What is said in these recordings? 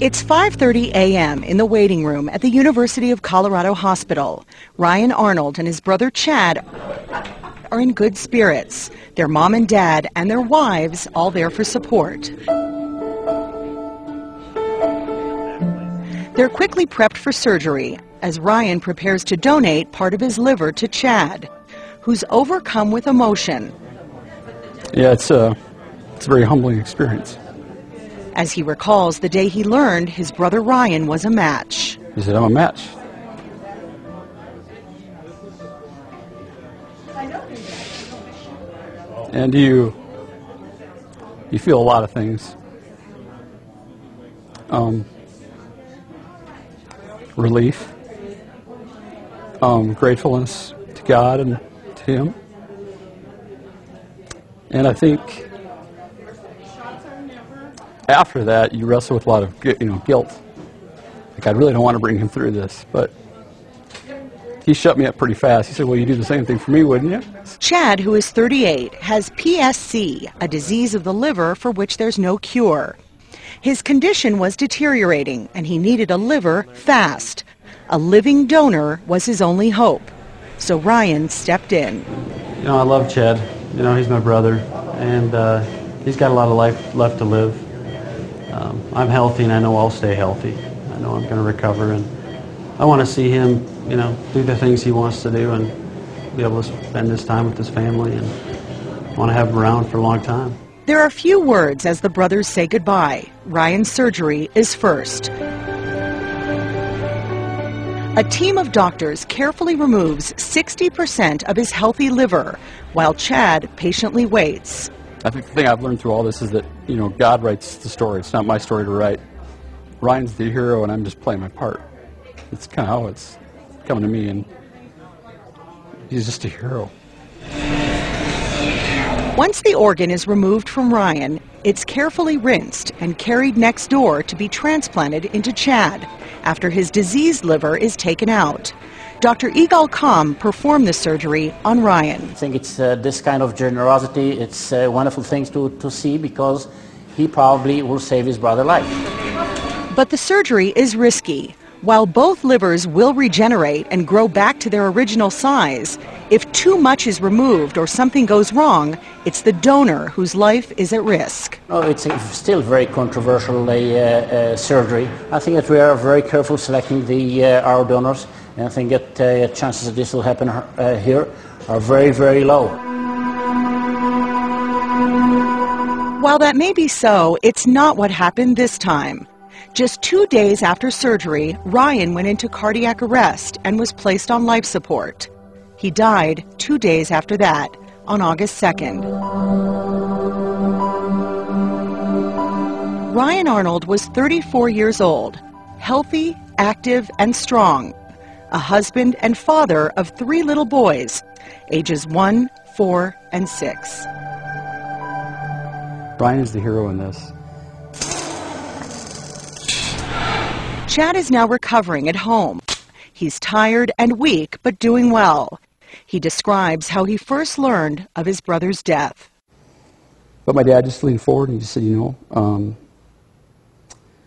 It's 5:30 a.m. in the waiting room at the University of Colorado Hospital. Ryan Arnold and his brother Chad are in good spirits. Their mom and dad and their wives all there for support. They're quickly prepped for surgery as Ryan prepares to donate part of his liver to Chad, who's overcome with emotion. Yeah, it's a very humbling experience. As he recalls the day he learned his brother Ryan was a match. He said, "I'm a match." And you feel a lot of things. Relief, gratefulness to God and to him. And I think after that, you wrestle with a lot of guilt. Like, I really don't want to bring him through this, but he shut me up pretty fast. He said, "Well, you do the same thing for me, wouldn't you?" Chad, who is 38, has PSC, a disease of the liver for which there's no cure. His condition was deteriorating, and he needed a liver fast. A living donor was his only hope. So Ryan stepped in. I love Chad. He's my brother, and he's got a lot of life left to live. I'm healthy, and I know I'll stay healthy. I know I'm going to recover, and I want to see him, do the things he wants to do and be able to spend his time with his family, and want to have him around for a long time. There are few words as the brothers say goodbye. Ryan's surgery is first. A team of doctors carefully removes 60% of his healthy liver, while Chad patiently waits. I think the thing I've learned through all this is that, God writes the story. It's not my story to write. Ryan's the hero, and I'm just playing my part. It's kind of how it's coming to me, and he's just a hero. Once the organ is removed from Ryan, it's carefully rinsed and carried next door to be transplanted into Chad after his diseased liver is taken out. Dr. Igal Kam performed the surgery on Ryan. I think it's this kind of generosity. It's a wonderful thing to see, because he probably will save his brother's life. But the surgery is risky. While both livers will regenerate and grow back to their original size, if too much is removed or something goes wrong, it's the donor whose life is at risk. Oh, it's still very controversial surgery. I think that we are very careful selecting our donors, and I think that chances that this will happen here are very, very low. While that may be so, it's not what happened this time. Just 2 days after surgery, Ryan went into cardiac arrest and was placed on life support. He died 2 days after that, on August 2nd. Ryan Arnold was 34 years old, healthy, active, and strong, a husband and father of 3 little boys, ages 1, 4, and 6. Ryan is the hero in this. Chad is now recovering at home. He's tired and weak, but doing well. He describes how he first learned of his brother's death. But my dad just leaned forward and he just said,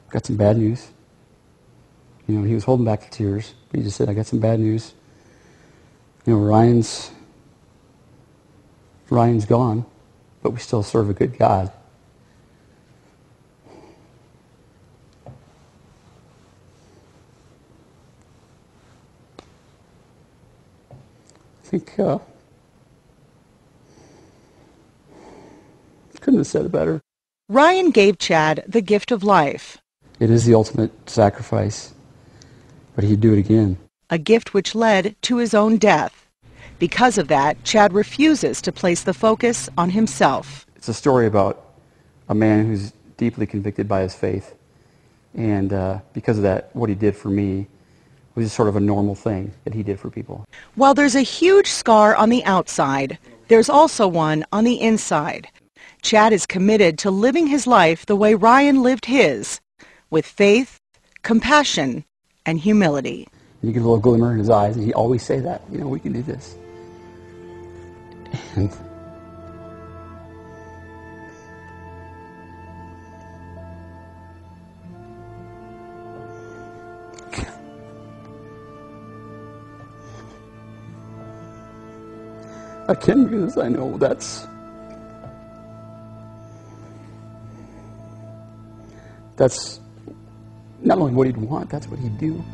got some bad news. He was holding back the tears, but he just said, "I got some bad news. Ryan's gone, but we still serve a good God." I think couldn't have said it better. Ryan gave Chad the gift of life. It is the ultimate sacrifice, but he'd do it again. A gift which led to his own death. Because of that, Chad refuses to place the focus on himself. It's a story about a man who's deeply convicted by his faith, and because of that, what he did for me was just sort of a normal thing that he did for people. While there's a huge scar on the outside, there's also one on the inside. Chad is committed to living his life the way Ryan lived his, with faith, compassion, and humility. You get a little glimmer in his eyes, and he always say that, we can do this. And I can, because I know that's not only what he'd want, that's what he'd do.